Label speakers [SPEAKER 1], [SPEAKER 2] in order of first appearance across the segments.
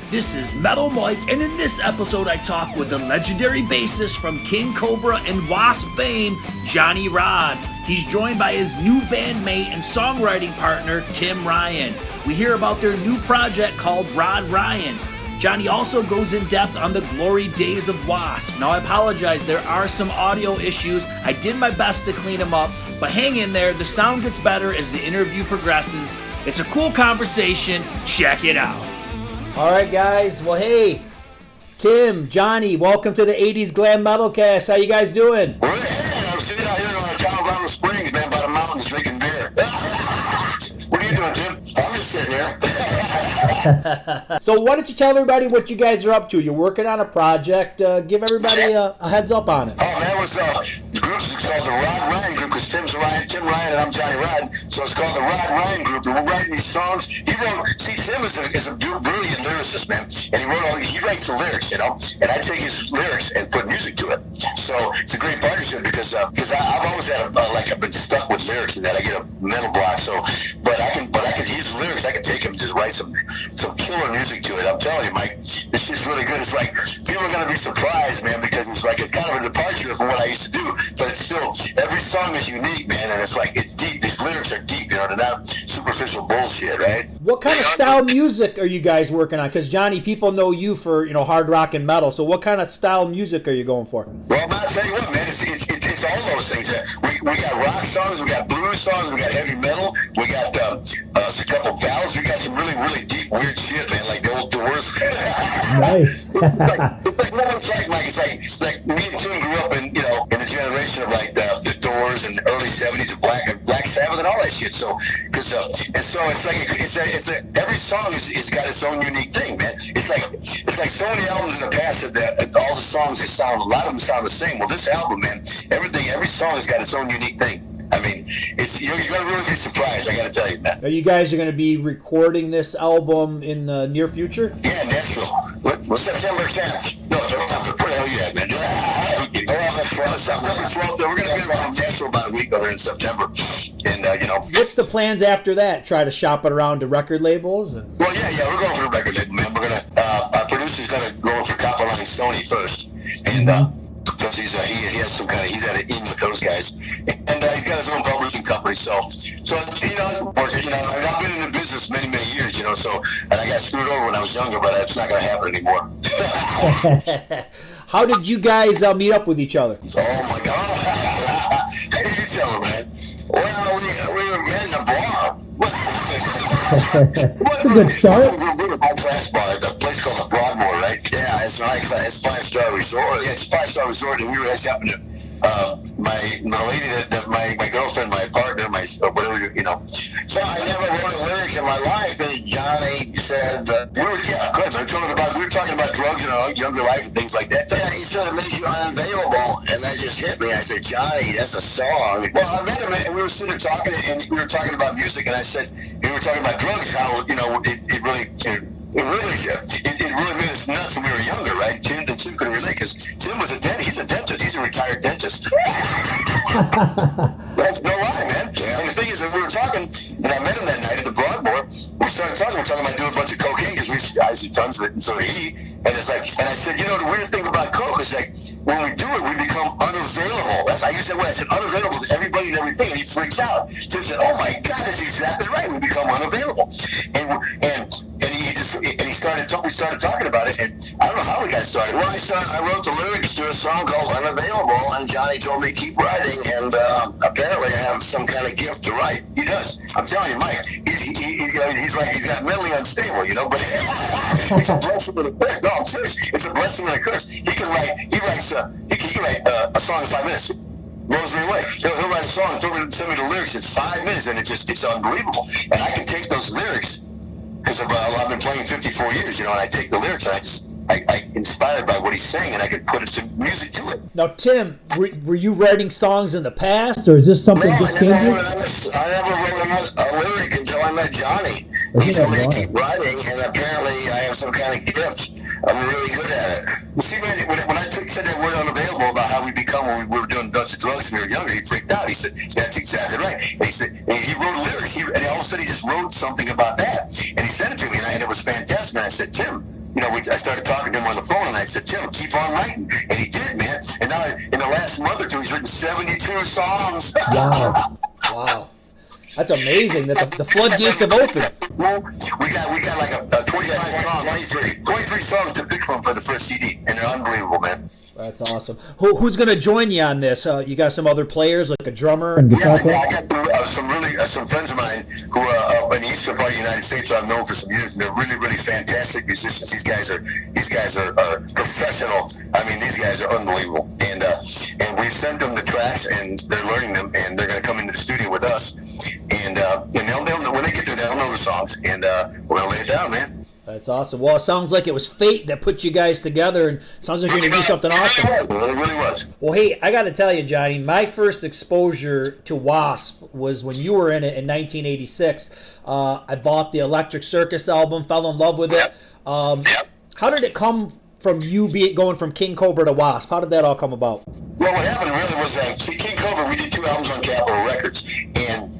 [SPEAKER 1] This is Metal Mike, and in this episode I talk with the legendary bassist from King Kobra and WASP fame, Johnny Rod. He's joined by his new bandmate and songwriting partner, Tim Ryan. We hear about their new project called Rod Ryan. Johnny also goes in depth on the glory days of WASP. Now I apologize, there are some audio issues. I did my best to clean them up, but hang in there, the sound gets better as the interview progresses. It's a cool conversation, check it out. All right, guys. Well, hey, Tim, Johnny, welcome to the 80's Glam Metalcast. How you guys doing?
[SPEAKER 2] Well, hey, I'm sitting out here on Colorado Springs, man, by the mountains drinking beer. What are you doing, Tim? I'm just sitting here.
[SPEAKER 1] So why don't you tell everybody what you guys are up to? You're working on a project. Give everybody a heads up on it.
[SPEAKER 2] Oh, man, the group's called the Rod Ryan Group because Tim Ryan, and I'm Johnny Rod. So it's called the Rod Ryan Group, and we're writing these songs. Tim is a brilliant lyricist, man, and he writes the lyrics, you know, and I take his lyrics and put music to it. So it's a great partnership because I've always had I've been stuck with lyrics and that I get a mental block. So, but I can use the lyrics. I can take them, just write some killer music to it. I'm telling you, Mike, this shit's really good. It's like people are gonna be surprised, man, because it's kind of a departure from what I used to do, but it's still every song is unique, man, and it's deep. These lyrics are deep, you know, they're not superficial bullshit, right?
[SPEAKER 1] What kind of style music are you guys working on? Because Johnny, people know you for hard rock and metal. So what kind of style music are you going for?
[SPEAKER 2] Well, I'll tell you what, man, it's all those things. We got rock songs, we got blues songs, we got heavy metal, we got a couple ballads, we got some really, really deep, weird shit, man, like the old Doors.
[SPEAKER 1] Nice.
[SPEAKER 2] It's like me and Tim grew up in the generation of the Doors and the early '70s of Black Sabbath and all that shit. So, every song is got its own unique thing, man. It's like so many albums in the past that all the songs a lot of them sound the same. Well, this album, man, every song has got its own unique thing. I mean, you're gonna really be surprised. I gotta tell you, man.
[SPEAKER 1] Are you guys going to be recording this album in the near future?
[SPEAKER 2] Yeah, Nashville. What's September 10th? No, where the hell you at, man? September 12th. We're gonna be around Nashville about a week over in September, and
[SPEAKER 1] What's the plans after that? Try to shop it around to record labels?
[SPEAKER 2] Well, yeah, we're going for a record label, man. We're gonna our producer's gonna go for Copperline Sony first, and. Because he has some kind of, he's in with those guys, and he's got his own publishing company. So I've been in the business many years, and I got screwed over when I was younger, but it's not going to happen anymore.
[SPEAKER 1] How did you guys meet up with each other?
[SPEAKER 2] Oh my God! How did you tell her, man? Well, we were met in a bar.
[SPEAKER 1] That's a good start.
[SPEAKER 2] We're a high-class bar at a place called the Broadmoor, right? Yeah, it's it's a 5-star resort. Yeah, it's a 5-star resort, and we were happened to my lady that my girlfriend, my partner, whatever, So I never wrote a lyric in my life. And Johnny said, we were talking about drugs in our younger life and things like that. Yeah, he said it makes you unavailable, and that just hit me. I said, Johnny, that's a song. Well, I met him, and we were sitting there talking, and we were talking about music, and I said, we were talking about drugs, how it really made us nuts when we were younger, right? Tim couldn't relate because Tim was a dentist. He's a dentist. He's a retired dentist. That's no lie, man. Yeah. And the thing is that we were talking, and I met him that night at the Broadmoor. We started talking. We're talking about doing a bunch of cocaine because I see tons of it, and so did he. And it's and I said, the weird thing about coke is when we do it, we become unavailable. I used that word. I said unavailable to everybody and everything, and he freaks out. Tim said, "Oh my God, that's exactly right. We become unavailable." We started talking about it, and I don't know how we got started. Well, I wrote the lyrics to a song called "Unavailable," and Johnny told me keep writing, and apparently I have some kind of gift to write. He does. I'm telling you, Mike. He's got mentally unstable, but it's a blessing and a curse. No, I'm serious. It's a blessing and a curse. He can write a song in 5 minutes. Blows me away. He'll write a song and send me the lyrics in 5 minutes, and it's unbelievable. And I can take those lyrics because I've been playing 54 years, and I take the lyrics and I inspired by what he's saying, and I could put some music to it.
[SPEAKER 1] Now, Tim, were you writing songs in the past, or is this something just changing?
[SPEAKER 2] I never wrote a lyric until I met Johnny. He told me to keep writing, and apparently I have some kind of gift. I'm really good at it. Well, see, man, when I said that word unavailable about how we become when we were doing a bunch of drugs when we were younger, he freaked out. He said, that's exactly right. And he said, and he wrote lyrics, and all of a sudden he just wrote something about that. And he sent it to me, and it was fantastic. And I said, Tim, I started talking to him on the phone, and I said, Tim, keep on writing. And he did, man. And now, in the last month or two, he's written 72 songs.
[SPEAKER 3] Wow.
[SPEAKER 1] Wow. That's amazing that the floodgates have opened.
[SPEAKER 2] Well, we got like a 23 songs to pick from for the first CD, and they're unbelievable, man.
[SPEAKER 1] That's awesome. Who's going to join you on this? You got some other players, like a drummer?
[SPEAKER 3] And
[SPEAKER 2] Yeah,
[SPEAKER 3] guitar
[SPEAKER 2] I got some friends of mine who are in the eastern part of the United States who I've known for some years, and they're really, really fantastic musicians. These guys are professional. I mean, these guys are unbelievable. And we send them the tracks, and they're learning them, and they're going to come into the studio with us. And they'll when they get there, they'll know the songs, and we're going to lay it down, man.
[SPEAKER 1] That's awesome. Well, it sounds like it was fate that put you guys together, and sounds like you're going to do something awesome.
[SPEAKER 2] It really was.
[SPEAKER 1] Well, hey, I got to tell you, Johnny, my first exposure to W.a.s.p. was when you were in it in 1986. I bought the Electric Circus album, fell in love with it. How did it come from you going from King Kobra to W.a.s.p.? How did that all come about?
[SPEAKER 2] Well, what happened really was King Kobra, we did 2 albums on Capitol Records, and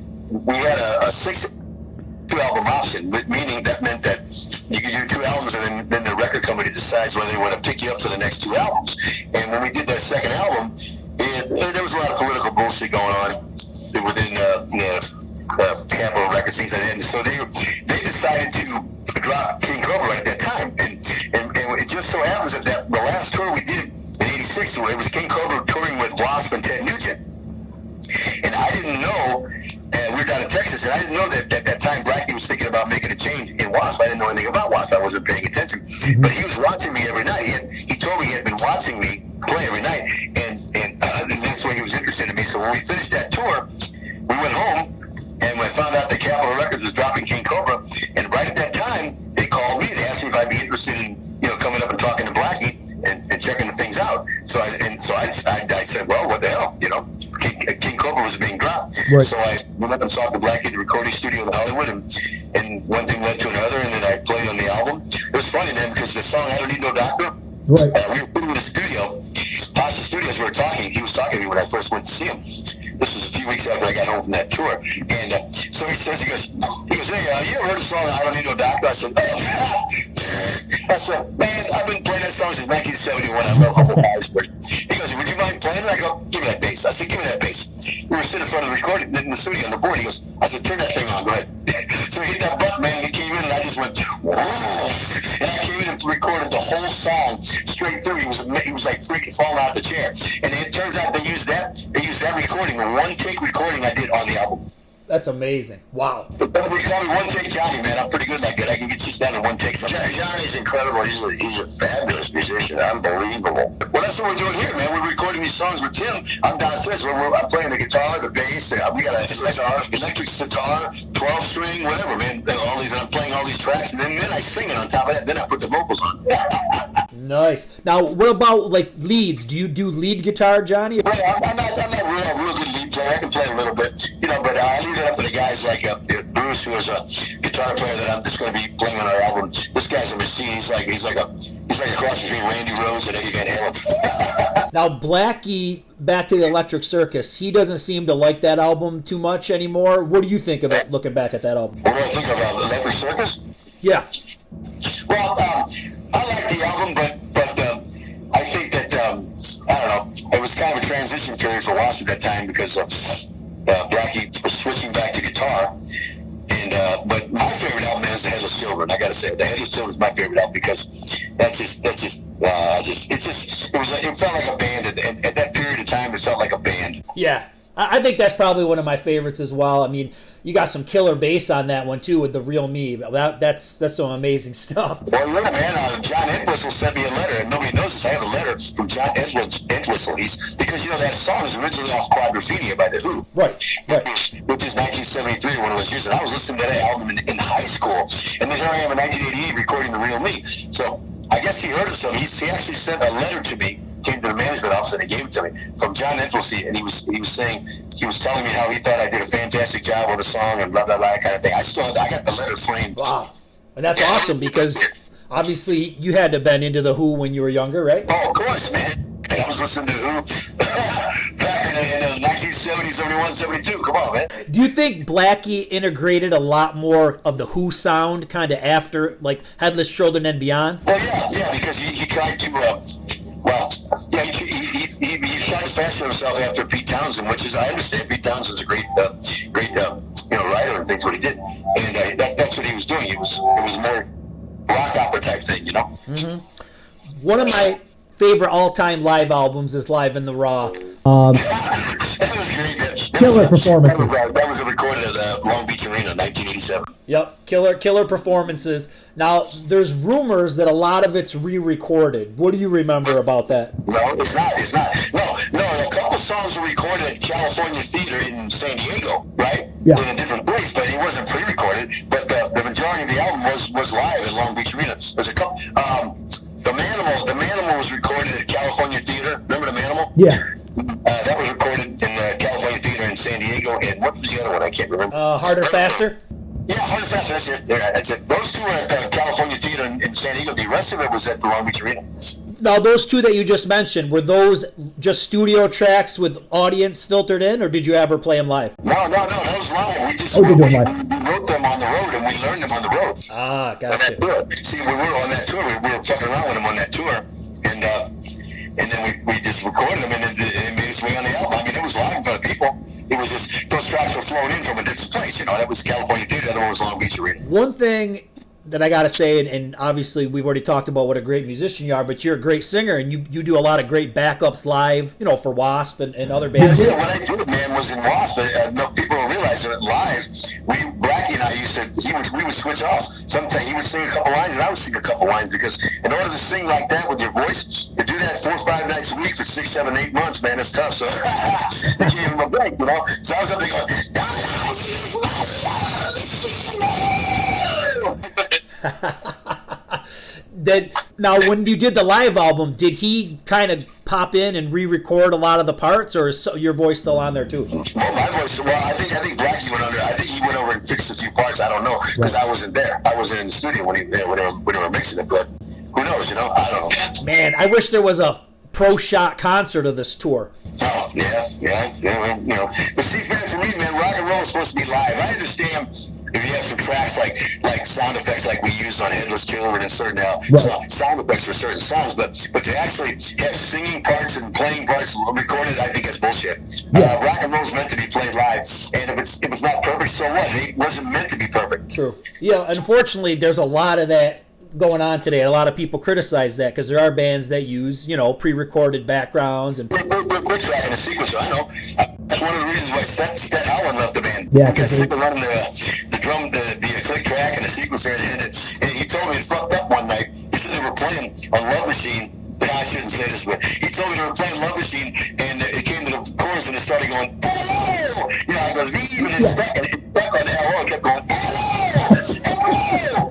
[SPEAKER 2] we had a 6-album option, meaning that meant that you could do 2 albums, and then the record company decides whether they want to pick you up for the next 2 albums. And when we did that second album, there was a lot of political bullshit going on within Capitol Records, things like that. And so they decided to drop King Kobra right at that time. And it just so happens that the last tour we did in '86, it was King Kobra touring with W.a.s.p. and Ted Nugent. And I didn't know, and we were down in Texas, and I didn't know that at that time Blackie was thinking about making a change in W.a.s.p. I didn't know anything about W.a.s.p. I wasn't paying attention.
[SPEAKER 3] Mm-hmm.
[SPEAKER 2] But he was watching me every night. He told me he had been watching me play every night, and that's why he was interested in me. So when we finished that tour, we went home, and when I found out that Capitol Records was dropping King Kobra, and right at that time, they called me and asked me if I'd be interested in coming up and talking to Blackie and checking the things out. So I said, well, what the hell, King Kobra was being dropped.
[SPEAKER 3] Right.
[SPEAKER 2] So I went up and saw the Blackie at the recording studio in Hollywood, and one thing led to another, and then I played on the album. It was funny, man, because the song I Don't Need No Doctor,
[SPEAKER 3] Right.
[SPEAKER 2] we were putting in the studio, Pasha Studios, we were talking, he was talking to me when I first went to see him. This was a few weeks after I got home from that tour. And so he goes, hey, you ever heard the song I Don't Need No Doctor? I said, man, I've been playing that song since 1971. I love Humble Pies. He goes, would you mind playing it? I go, give me that bass. I said, give me that bass. We were sitting in front of the recording, in the studio on the board. He goes, I said, turn that thing on, go ahead. So he hit that button, man, and he came in, and I just went, whoa. And I came in and recorded the whole song straight through. He was like freaking falling out of the chair. And it turns out they used that recording, a one-take recording I did on the album.
[SPEAKER 1] That's amazing. Wow.
[SPEAKER 2] They call me One Take Johnny, man. I'm pretty good like that. I can get shit done in one take. Johnny's incredible. He's a fabulous musician. Unbelievable. Well, that's what we're doing here, man. We're recording these songs with Tim. I'm downstairs. I'm playing the guitar, the bass. We got an electric sitar, 12-string, whatever, man. I'm playing all these tracks, and then I sing it on top of that. Then I put the vocals on.
[SPEAKER 1] Nice. Now, what about, like, leads? Do you do lead guitar, Johnny?
[SPEAKER 2] Well, I'm not a real good lead player. I can play a little bit, but I leave it up to the guys like Bruce, who is a guitar player that I'm just going to be playing on our album. This guy's a machine. He's like a cross between Randy Rhoads and Eddie Van Halen.
[SPEAKER 1] Now, Blackie, back to the Electric Circus, he doesn't seem to like that album too much anymore. What do you think of it, looking back at that album?
[SPEAKER 2] What do I think about Electric Circus?
[SPEAKER 1] Yeah.
[SPEAKER 2] Well, I like the album, but I think that, I don't know, it was kind of a transition period for W.a.s.p. at that time because Blackie was switching back to guitar. But my favorite album is The Headless Children. I got to say, The Headless Children is my favorite album because it felt like a band. At that period of time, it felt like a band.
[SPEAKER 1] Yeah. I think that's probably one of my favorites as well. I mean, you got some killer bass on that one, too, with The Real Me. That's some amazing stuff.
[SPEAKER 2] Well, yeah, man, John Entwistle sent me a letter, and nobody knows this. I have a letter from John Entwistle. Because, that song is originally off Quadrophenia by The Who.
[SPEAKER 1] Right.
[SPEAKER 2] Which is 1973, one of those years. And I was listening to that album in high school. And then here I am in 1988 recording The Real Me. So I guess he heard of something. He actually sent a letter to me, came to the management office, and he gave it to me from John Entwistle, and he was telling me how he thought I did a fantastic job on the song and blah blah blah, that kind of thing. I got the letter framed.
[SPEAKER 1] Wow, and that's awesome because obviously you had to have been into The Who when you were younger, right?
[SPEAKER 2] Oh, of course, man. I was listening to Who back in the 1970, 71, 72. Come on, man.
[SPEAKER 1] Do you think Blackie integrated a lot more of the Who sound kind of after, like Headless Children and Beyond?
[SPEAKER 2] Well, yeah, because he tried to, he tried to fashion himself after Pete Townsend, which is, I understand, Pete Townsend's a great, writer and things what he did, and that's what he was doing. It was more rock opera type thing, you know.
[SPEAKER 1] Mm-hmm. One of my favorite all-time live albums is Live in the Raw.
[SPEAKER 2] That was great.
[SPEAKER 3] Killer performances.
[SPEAKER 2] That was recorded at Long Beach Arena, 1987.
[SPEAKER 1] Yep, killer performances. Now, there's rumors that a lot of it's re-recorded. What do you remember about that?
[SPEAKER 2] No, it's not. No, a couple songs were recorded at California Theater in San Diego, right?
[SPEAKER 3] Yeah.
[SPEAKER 2] In a different place, but it wasn't pre-recorded. But the majority of the album was live at Long Beach Arena. There's a couple. The Manimal was recorded at California Theater. Remember the Manimal?
[SPEAKER 3] Yeah.
[SPEAKER 2] That was recorded in the California Theater in San Diego. And what was the other one? I can't remember.
[SPEAKER 1] Harder, Faster?
[SPEAKER 2] Yeah, Harder, Faster. That's it. Yeah, that's it. Those two were at California Theater in San Diego. The rest of it was at the Long Beach Arena.
[SPEAKER 1] Now, those two that you just mentioned, were those just studio tracks with audience filtered in, or did you ever play them live?
[SPEAKER 2] No, that was live. We just
[SPEAKER 3] we wrote
[SPEAKER 2] them on the road, and we learned them on the road.
[SPEAKER 1] Ah, gotcha.
[SPEAKER 2] See, when we were on that tour, we were fucking around with them on that tour, and then we just recorded them, and it made its way on the album. I mean, it was live in front of people. It was just, those tracks were flown in from a different place, you know. That was California Theater, the other one was Long Beach Arena.
[SPEAKER 1] One thing that I got to say, and obviously we've already talked about what a great musician you are, but you're a great singer, and you do a lot of great backups live, you know, for WASP and other bands.
[SPEAKER 2] Yeah, what I did, man, was in WASP. No, people don't realize that live, Blackie and I we would switch off. Sometimes he would sing a couple lines, and I would sing a couple lines, because in order to sing like that with your voice, to do that 4 or 5 nights a week for 6, 7, 8 months, man, it's tough. So I gave him a break, you know. So I was up there going,
[SPEAKER 1] Now, when you did the live album, did he kind of pop in and re-record a lot of the parts, or is your voice still on there too?
[SPEAKER 2] Well, my voice. Well, I think Blackie went under. I think he went over and fixed a few parts. I don't know, because I wasn't there. I wasn't in the studio when they were mixing it. But who knows? You know, I don't know.
[SPEAKER 1] Man, I wish there was a pro-shot concert of this tour.
[SPEAKER 2] Oh yeah, you know. But see, man, for me, man, rock and roll is supposed to be live. I understand if you have some tracks like sound effects like we used on Headless Children and certain sound effects for certain songs, but to actually have singing parts and playing parts recorded, I think that's bullshit.
[SPEAKER 3] Yeah.
[SPEAKER 2] Rock and roll is meant to be played live, and if it's not perfect, so what? It wasn't meant to be perfect.
[SPEAKER 1] True. Yeah, unfortunately, there's a lot of that going on today. A lot of people criticize that, because there are bands that use, you know, pre-recorded backgrounds and.
[SPEAKER 2] We're tracking a sequence. I know. That's one of the reasons why Stet Howland left the band.
[SPEAKER 3] Yeah,
[SPEAKER 2] because he was running the drum, the click track, and the sequencer, and he told me it fucked up one night. He said they were playing on Love Machine. I shouldn't say this, but he told me they were playing Love Machine, and it came to the chorus, and it started going, hello! You know, I go, leave, and it stuck on the hello, and kept going, hello! Hello!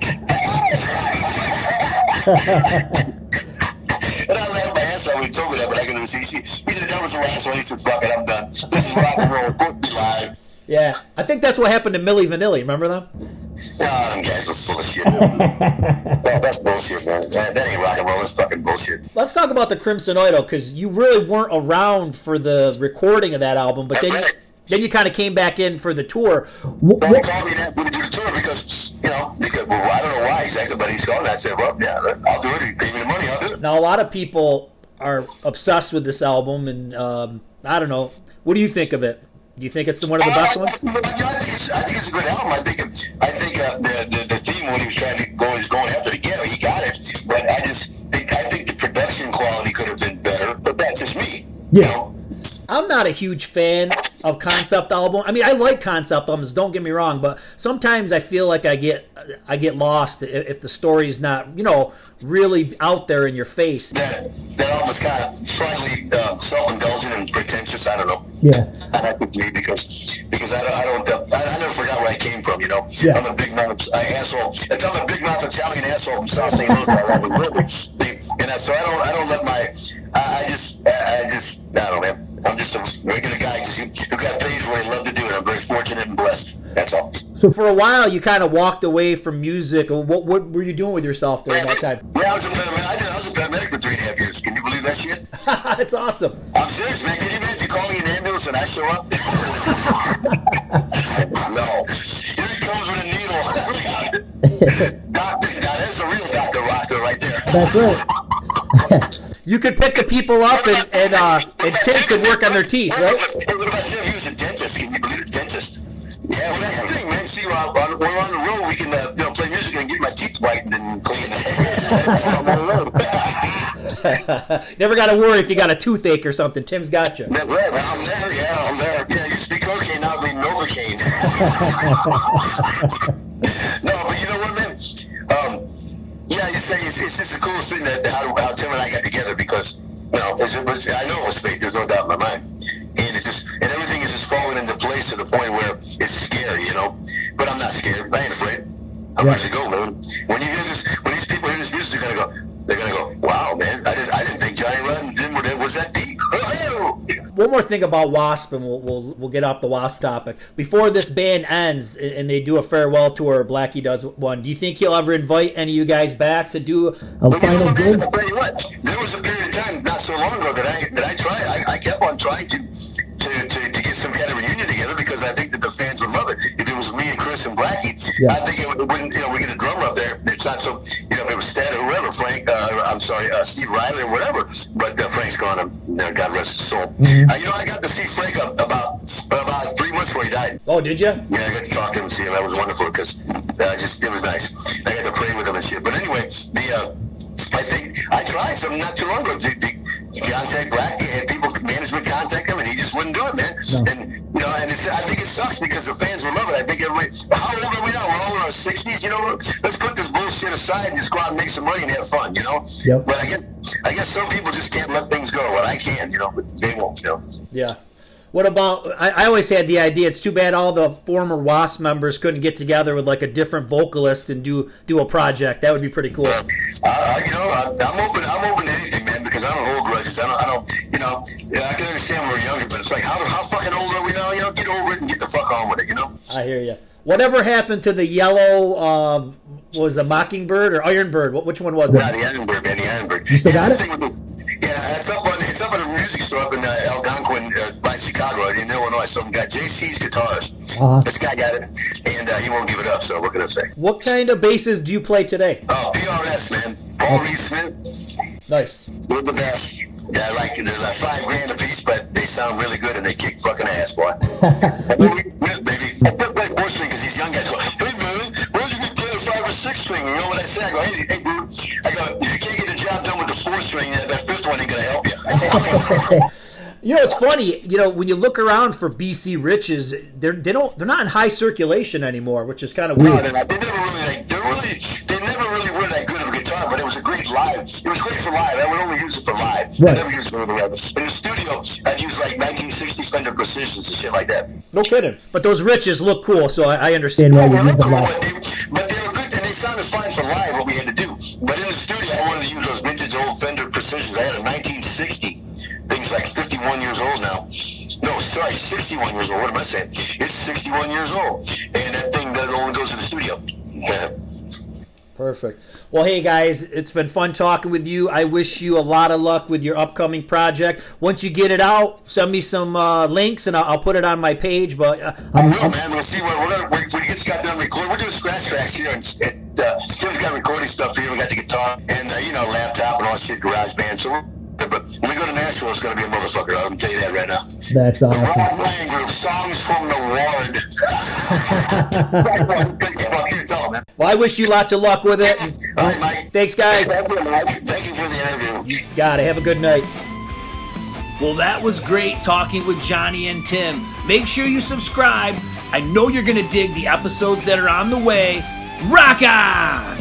[SPEAKER 2] And I laughed my ass off when he told me that, but I couldn't see. He said that was the last one. He said, fuck it, I'm done. This is rock and roll. Put me live.
[SPEAKER 1] Yeah, I think that's what happened to Milli Vanilli. Remember them?
[SPEAKER 2] Nah, them guys are full of shit. That's bullshit, man. That ain't rock and roll. That's fucking bullshit.
[SPEAKER 1] Let's talk about the Crimson Idol, because you really weren't around for the recording of that album, but then you kind of came back in for the tour.
[SPEAKER 2] Don't call me and ask me to do the tour because well, I don't know why exactly, but he's called and I said, well, yeah, I'll do it. He paid me the money, I'll do it.
[SPEAKER 1] Now, a lot of people are obsessed with this album, and I don't know. What do you think of it? Do you think it's one of the best ones?
[SPEAKER 2] I think it's a good album. I think the theme when he was trying to going after the ghetto, he got it. But I think the production quality could have been better. But that's just me.
[SPEAKER 3] Yeah.
[SPEAKER 2] You know?
[SPEAKER 1] I'm not a huge fan of concept album. I mean, I like concept albums, don't get me wrong, but sometimes I feel like I get lost if the story is not, really out there in your face.
[SPEAKER 2] That album is kind of slightly self-indulgent and pretentious. I don't know.
[SPEAKER 3] Yeah.
[SPEAKER 2] That was me because I never forgot where I came from.
[SPEAKER 3] Yeah.
[SPEAKER 2] I'm a big mouth asshole. I'm a big mouth Italian asshole from South St. Louis. So I don't let my I don't know, man. I'm just a regular guy who got paid for what he loved to do, and I'm very fortunate and blessed. That's all.
[SPEAKER 1] So for a while, you kind of walked away from music. What were you doing with yourself during that time?
[SPEAKER 2] Yeah, I was a paramedic for 3.5 years. Can you believe that shit?
[SPEAKER 1] That's awesome.
[SPEAKER 2] I'm serious, man. Can you imagine calling an ambulance and I show up? No. Here he comes with a needle. Doctor, that's a real Dr. Rocker right there.
[SPEAKER 1] That's right. You could pick the people up and Tim could work on their teeth, right?
[SPEAKER 2] Hey, what about Tim? He was a dentist. Can you believe it? Dentist. Yeah, well, that's the thing, man. See, when we're on the road, we can play music and get my teeth whitened and clean.
[SPEAKER 1] Never got to worry if you got a toothache or something. Tim's got you.
[SPEAKER 2] I'm there. Yeah, you speak cocaine, now be Novocaine. No, but you know what, man? Yeah, you say it's just the coolest thing that how Tim and I got together because, I know it was fake. There's no doubt in my mind. And everything is just falling into place to the point where it's scary, But I'm not scared. I ain't afraid. I'm ready to go, man. When these people hear this music, they're gonna go, wow, man. I didn't think Johnny Rod was that deep.
[SPEAKER 1] One more thing about W.a.s.p, and we'll get off the W.a.s.p topic. Before this band ends and they do a farewell tour, Blackie does one, do you think he'll ever invite any of you guys back to do a final gig?
[SPEAKER 2] I'll tell you what, there was a period of time not so long ago that I tried. I kept on trying to get some kind of reunion together because I think that the fans would love it. If it was me and Chris and Blackie, I think it wouldn't, we get a drummer up there. It's not so, if it was Stan or whoever, Steve Riley or whatever, but Frank's gone, God rest his soul.
[SPEAKER 1] Mm-hmm.
[SPEAKER 2] I got to see Frank about 3 months before he died.
[SPEAKER 1] Oh, did you?
[SPEAKER 2] Yeah, I got to talk to him and see him. That was wonderful because it was nice. I got to pray with him and shit. But anyway, I think I tried something not too long ago. Contact Blackie, and management contact him, and he just wouldn't do it, man. No. And I think it sucks because the fans will love it. I think everybody. How old are we now? We're all in our 60s. Let's put this bullshit aside and just go out and make some money and have fun.
[SPEAKER 1] Yep.
[SPEAKER 2] But I guess some people just can't let things go. Well, I can, but they won't.
[SPEAKER 1] Yeah. What about, I always had the idea, it's too bad all the former W.a.s.P members couldn't get together with like a different vocalist and do a project. That would be pretty cool.
[SPEAKER 2] I'm open to anything, man, because I don't hold grudges. I can understand when we're younger, but it's like, how fucking old are we now? Get over it and get the fuck on with it,
[SPEAKER 1] I hear you. Whatever happened to the yellow, was a Mockingbird or Ironbird? Which one was it?
[SPEAKER 2] Yeah, the Ironbird, man, the Ironbird.
[SPEAKER 1] You still got it?
[SPEAKER 2] Yeah, it's up at a music store up in Algonquin by Chicago in Illinois. Some guy, JC's Guitars. This guy got it, and he won't give it up, so what can I say?
[SPEAKER 1] What kind of basses do you play today?
[SPEAKER 2] Oh, PRS, man. Paul Reed Smith.
[SPEAKER 1] Nice.
[SPEAKER 2] We're the best. Yeah, they're like $5,000 a piece, but they sound really good and they kick fucking ass, boy. Baby. I still play 4-string because these young guys go, hey, man, where'd you get a 5 or 6-string? You know what I say? I go, hey, dude. I go, if you can't get the job done with the 4-string, that 5th one ain't going to help you.
[SPEAKER 1] It's funny, when you look around for BC Riches, they're not in high circulation anymore, which is kind of weird.
[SPEAKER 2] No, they never really were that good of a guitar, but it was a great live. It was great for live. I would only use it for live. Right. I never used it for the rev. But in the studio, I'd use like 1960 Fender Precisions and shit like that.
[SPEAKER 1] No kidding. But those Riches look cool, so I understand why you use them live.
[SPEAKER 2] But they were good, and they sounded fine for live, what we had to do. But in the studio, I wanted to use those vintage old Fender Precisions. I had a 1960. Thing's like 51 years old now. No, sorry, 61 years old. What am I saying? It's 61 years old. And that thing that only goes in the studio. Yeah.
[SPEAKER 1] Perfect. Well, hey, guys, it's been fun talking with you. I wish you a lot of luck with your upcoming project. Once you get it out, send me some links, and I'll put it on my page. But
[SPEAKER 2] man, we'll see. When it gets got done recording, we're doing scratch tracks here, and Steve's got recording stuff here. We got the guitar and laptop and all that shit, GarageBand. So but when we go to Nashville, it's going to be a motherfucker. I'm tell you that right now.
[SPEAKER 1] That's awesome.
[SPEAKER 2] Rod Lang Group, Songs from the Ward.
[SPEAKER 1] Well, I wish you lots of luck with it.
[SPEAKER 2] All right, Mike.
[SPEAKER 1] Thanks, guys.
[SPEAKER 2] Thank you, Mike. Thank you for the interview.
[SPEAKER 1] You got it. Have a good night.
[SPEAKER 3] Well, that was great talking with Johnny and Tim. Make sure you subscribe. I know you're going to dig the episodes that are on the way. Rock on!